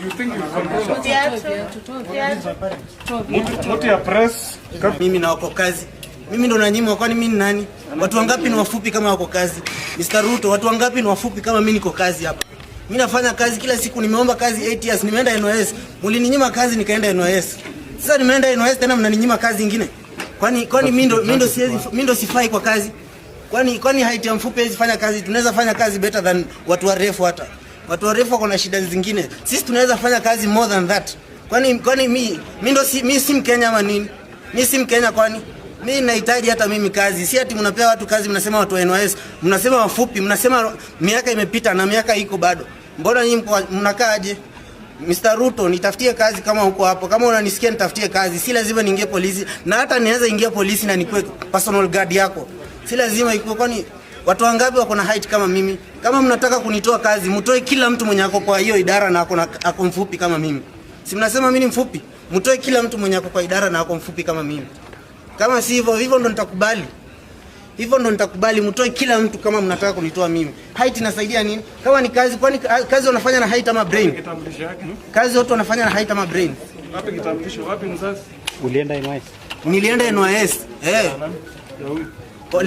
you think you control mtu ya press. Mimi na wako kazi. Mimi ndo nanyimwa, kwani mimi ni nani? Watu wangapi ni wafupi kama wako kazi? Mr. Ruto, watu wangapi ni wafupi kama mimi niko kazi hapa? Mimi nafanya kazi kila siku, nimeomba kazi 8 years, nimeenda NYS. Mlininyima kazi nikaenda NYS. Sasa nimeenda NYS tena mnaninyima kazi nyingine. Kwani mimi ndo sifai kwa kazi? Kwani height ya mfupi hizi fanya kazi? Tunaweza fanya kazi better than watu warefu hata. Watu warefu wako na shida zingine. Sisi tunaweza fanya kazi more than that. Kwani mimi si Mkenya ama nini? Mimi si Mkenya kwani? Mimi nahitaji hata mimi kazi. Si ati mnapea watu kazi mnasema watu wa NYS, mnasema wafupi, mnasema miaka imepita na miaka iko bado. Mbona nyinyi mnakaaje? Mr. Ruto, nitafutie kazi kama huko hapo. Kama unanisikia nitafutie kazi. Si lazima niingie polisi. Na hata nianza ingia polisi na nikuwe personal guard yako. Si lazima ikuwe, kwani watu wangapi wako na height kama mimi? Kama mnataka kunitoa kazi, mtoe kila mtu mwenye ako kwa hiyo idara na ako mfupi kama mimi. Si mnasema mimi ni mfupi? Mtoe kila mtu mwenye ako kwa idara na ako mfupi kama mimi. Kama si hivyo ndo nitakubali. Hivyo ndo nitakubali, mtoe kila mtu kama mnataka kunitoa mimi. Height inasaidia nini? Kama ni kazi, kwani kazi wanafanya na height ama brain? Kazi watu wanafanya na height ama brain? Wapi kitambulisho? Wapi mzazi? Ulienda NYS? Nilienda NYS.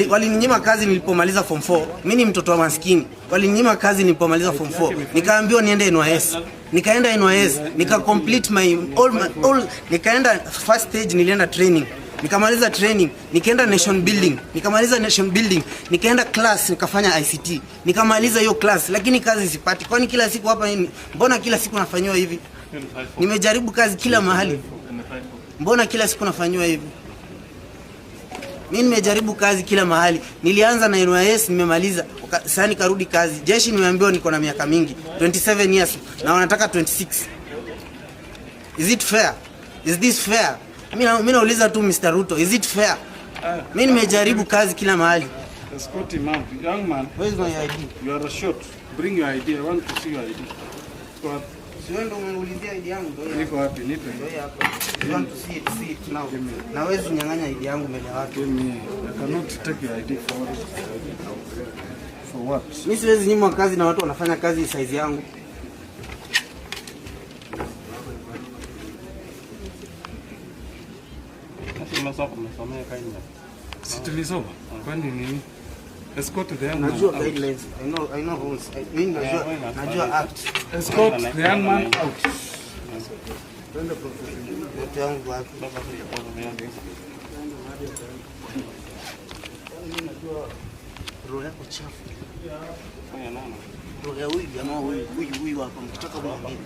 Walininyima kazi nilipomaliza form 4. Mimi ni mtoto wa maskini. Walininyima kazi nilipomaliza form 4. Nikaambiwa niende NYS. Nikaenda NYS, nika complete my all nikaenda first stage, nilienda training. Nikamaliza training, nikaenda nation building. Nikamaliza nation building, nikaenda class nikafanya ICT. Nikamaliza hiyo class, lakini kazi sipati. Kwani kila siku hapa mbona kila siku nafanywa hivi? Nimejaribu kazi kila mahali. Mbona kila siku nafanywa hivi? Mimi nimejaribu kazi kila mahali. Nilianza na NYS nimemaliza. Sasa nikarudi kazi. Jeshi nimeambiwa niko na miaka mingi, 27 years na wanataka 26. Is it fair? Is this fair? Mimi nauliza tu Mr. Ruto, is it fair? Mimi nimejaribu kazi kila mahali. Escort him out. Young man, where is my ID? You are short. Bring your ID. I want to see your ID. What? Sio ndo umeulizia ID yangu ndio. Niko wapi? Nipe. Ndio hapa. I want to see it now. Na wewe unyang'anya ID yangu mbele ya watu. I cannot take your ID for what? Mimi siwezi nyimwa kazi na watu wanafanya kazi size yangu. Sitilisoma. Kwani nini? Escort the young man. Najua guidelines. I know rules. Mimi najua act. Escort the young man out. Twende profession. Wote wangu wapi? Mimi najua roho yako chafu. Roho ya huyu jamaa huyu hapa mtaka kumwambia.